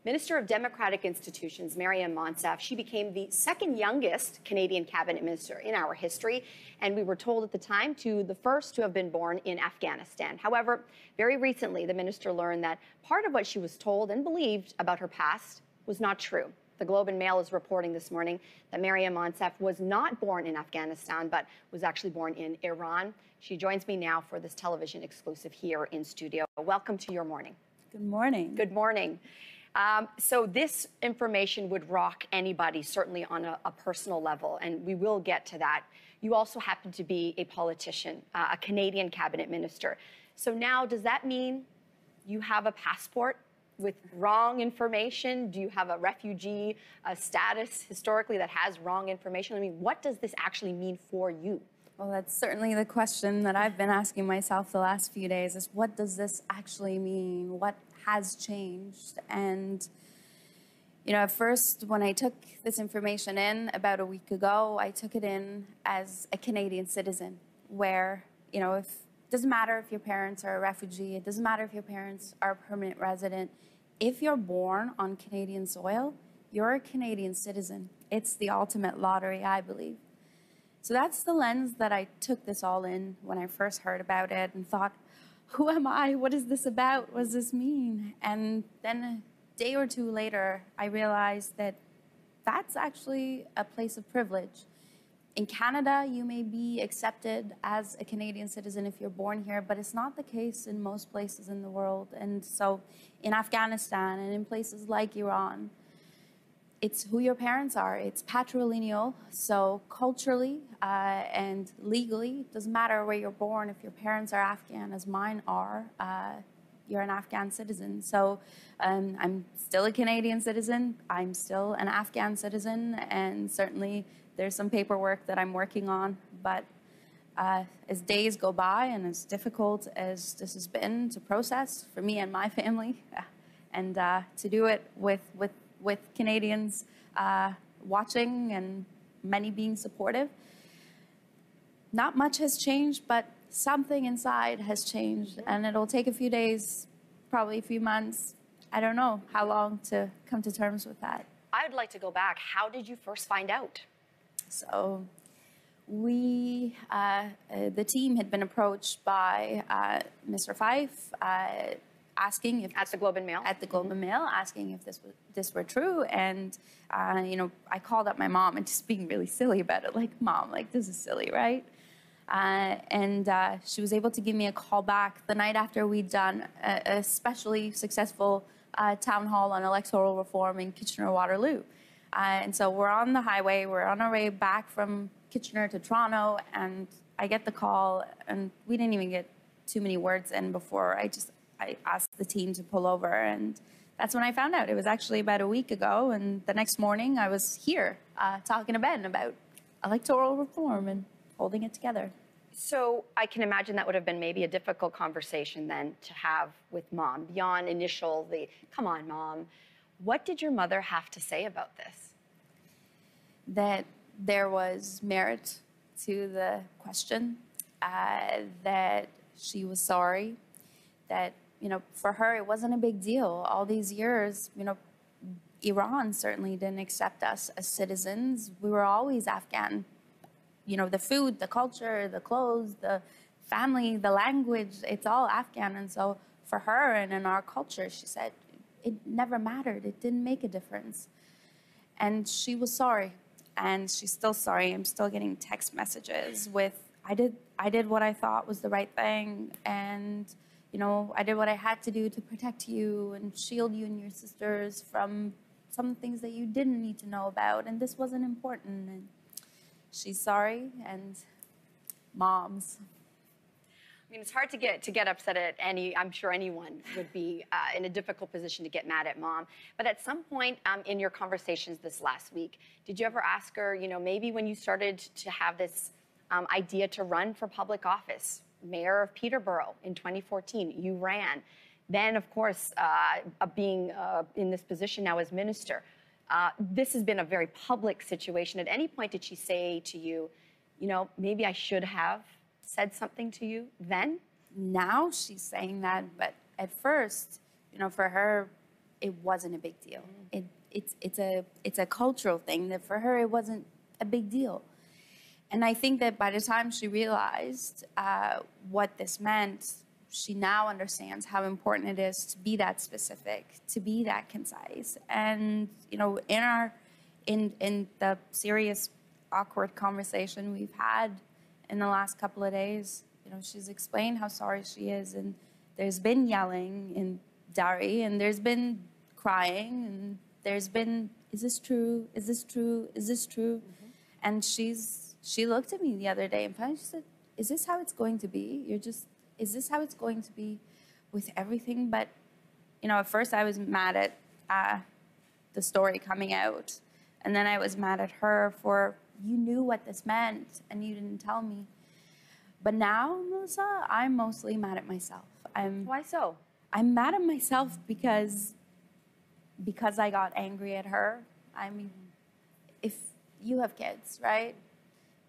Minister of Democratic Institutions, Maryam Monsef, she became the second youngest Canadian cabinet minister in our history, and we were told at the time to the first to have been born in Afghanistan. However, very recently, the minister learned that part of what she was told and believed about her past was not true. The Globe and Mail is reporting this morning that Maryam Monsef was not born in Afghanistan, but was actually born in Iran. She joins me now for this television exclusive here in studio. Welcome to your morning. Good morning. Good morning. So this information would rock anybody, certainly on a personal level, and we will get to that. You also happen to be a politician, a Canadian cabinet minister. So now, does that mean you have a passport with wrong information? Do you have a refugee status historically that has wrong information? I mean, what does this actually mean for you? Well, that's certainly the question that I've been asking myself the last few days is what does this actually mean? What has changed? And, you know, at first, when I took this information in about a week ago, I took it in as a Canadian citizen where, you know, it doesn't matter if your parents are a refugee, it doesn't matter if your parents are a permanent resident. If you're born on Canadian soil, you're a Canadian citizen. It's the ultimate lottery, I believe. So that's the lens that I took this all in when I first heard about it and thought, who am I? What is this about? What does this mean? And then a day or two later, I realized that that's actually a place of privilege. In Canada, you may be accepted as a Canadian citizen if you're born here, but it's not the case in most places in the world. And so in Afghanistan and in places like Iran, it's who your parents are. It's patrilineal, so culturally and legally, it doesn't matter where you're born. If your parents are Afghan, as mine are, you're an Afghan citizen. So I'm still a Canadian citizen. I'm still an Afghan citizen, and certainly there's some paperwork that I'm working on. But as days go by and as difficult as this has been to process for me and my family, and to do it with Canadians watching and many being supportive. Not much has changed, but something inside has changed, and it'll take a few days, probably a few months. I don't know how long to come to terms with that. I would like to go back. How did you first find out? So we, the team had been approached by Mr. Fife, asking if at the Globe and Mail, asking if this were true, and you know, I called up my mom and just being really silly about it, like, Mom, like, this is silly, right? And she was able to give me a call back the night after we'd done a especially successful town hall on electoral reform in Kitchener-Waterloo, and so we're on the highway, we're on our way back from Kitchener to Toronto, and I get the call, and we didn't even get too many words in before I asked the team to pull over, and that's when I found out. It was actually about a week ago, and the next morning I was here talking to Ben about electoral reform and holding it together. So I can imagine that would have been maybe a difficult conversation then to have with Mom, beyond initial, come on, Mom. What did your mother have to say about this? That there was merit to the question, that she was sorry, that, you know, for her, it wasn't a big deal. All these years, you know, Iran certainly didn't accept us as citizens. We were always Afghan. You know, the food, the culture, the clothes, the family, the language, it's all Afghan. And so for her and in our culture, she said, it never mattered. It didn't make a difference. And she was sorry. And she's still sorry. I'm still getting text messages with, I did what I thought was the right thing. And you know, I did what I had to do to protect you and shield you and your sisters from some things that you didn't need to know about, and this wasn't important. And she's sorry, and moms. I mean, it's hard to get upset at I'm sure anyone would be in a difficult position to get mad at Mom. But at some point in your conversations this last week, did you ever ask her, you know, maybe when you started to have this idea to run for public office, mayor of Peterborough in 2014, you ran. Then, of course, being in this position now as minister, this has been a very public situation. At any point did she say to you, you know, maybe I should have said something to you then? Now she's saying that, but at first, you know, for her, it wasn't a big deal. It's a cultural thing that for her, it wasn't a big deal. And I think that by the time she realized what this meant, she now understands how important it is to be that specific, to be that concise. And, you know, in the serious, awkward conversation we've had in the last couple of days, you know, she's explained how sorry she is. And there's been yelling in Dari, and there's been crying, and there's been, is this true? Is this true? Is this true? Mm-hmm. And she looked at me the other day and finally she said, is this how it's going to be? Is this how it's going to be with everything? But, you know, at first I was mad at the story coming out. And then I was mad at her for, you knew what this meant and you didn't tell me. But now, Melissa, I'm mostly mad at myself. Why so? I'm mad at myself because I got angry at her. I mean, if you have kids, right?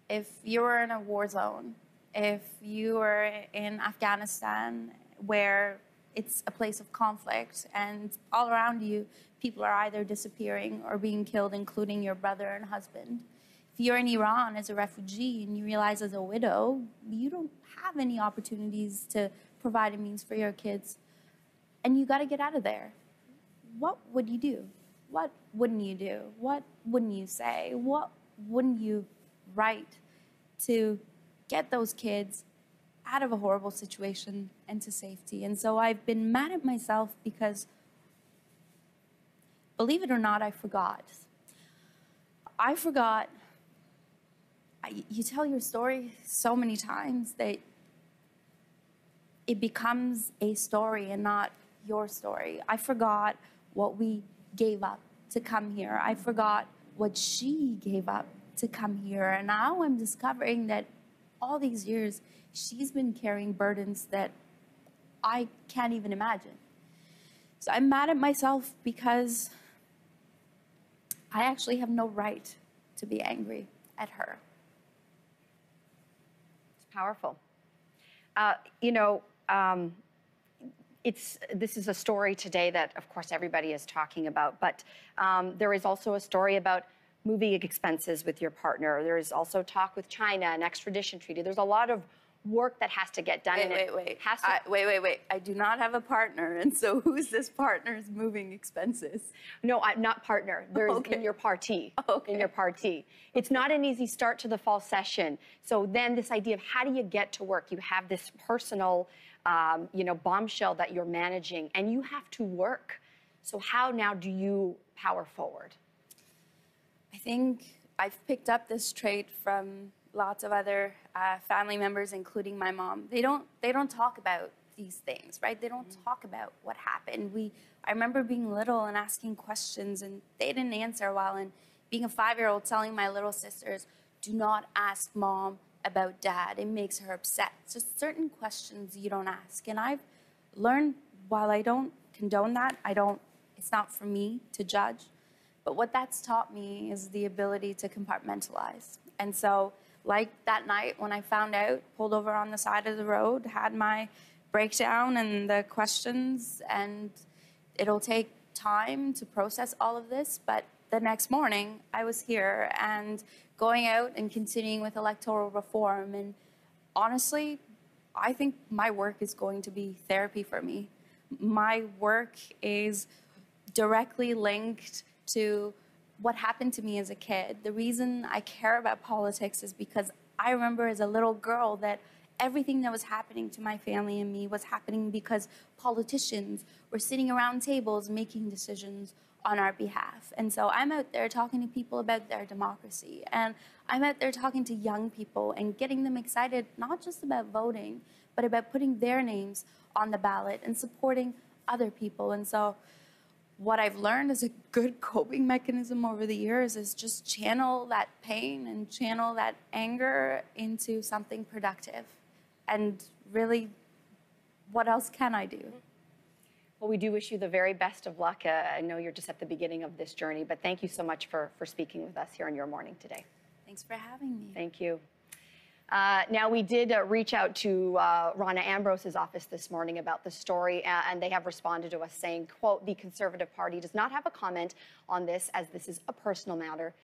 If you were in a war zone, if you were in Afghanistan where it's a place of conflict and all around you, people are either disappearing or being killed, including your brother and husband. If you're in Iran as a refugee and you realize as a widow, you don't have any opportunities to provide a means for your kids, and you got to get out of there. What would you do? What wouldn't you do? What wouldn't you say? What wouldn't you write to get those kids out of a horrible situation and to safety? And so I've been mad at myself because, believe it or not, I forgot. You tell your story so many times that it becomes a story and not your story. I forgot what we gave up to come here. I forgot what she gave up to come here. And now I'm discovering that all these years, she's been carrying burdens that I can't even imagine. So I'm mad at myself because I actually have no right to be angry at her. It's powerful. This is a story today that, of course, everybody is talking about, but there is also a story about moving expenses with your partner. There is also talk with China, an extradition treaty. There's a lot of work that has to get done. Wait. I do not have a partner, and so who's this partner's moving expenses? No, I'm not partner. There's in your party. Okay. In your party. It's not an easy start to the fall session. So then this idea of how do you get to work? You have this personal, bombshell that you're managing, and you have to work. So how now do you power forward? I think I've picked up this trait from lots of other family members, including my mom. They don't talk about these things, right? They don't talk about what happened. I remember being little and asking questions, and they didn't answer well. And being a 5-year-old, telling my little sisters, "Do not ask mom about dad. It makes her upset." It's just certain questions you don't ask. And I've learned, while I don't condone that, it's not for me to judge. But what that's taught me is the ability to compartmentalize. And so, like that night when I found out, pulled over on the side of the road, had my breakdown and the questions, and it'll take time to process all of this, but the next morning I was here and going out and continuing with electoral reform. And honestly, I think my work is going to be therapy for me. My work is directly linked to what happened to me as a kid. The reason I care about politics is because I remember as a little girl that everything that was happening to my family and me was happening because politicians were sitting around tables making decisions on our behalf. And so I'm out there talking to people about their democracy. And I'm out there talking to young people and getting them excited, not just about voting, but about putting their names on the ballot and supporting other people. And so what I've learned as a good coping mechanism over the years is just channel that pain and channel that anger into something productive. And really, what else can I do? Well, we do wish you the very best of luck. I know you're just at the beginning of this journey, but thank you so much for speaking with us here in Your Morning today. Thanks for having me. Thank you. Now, we did reach out to Rana Ambrose's office this morning about the story, and they have responded to us saying, quote, the Conservative Party does not have a comment on this, as this is a personal matter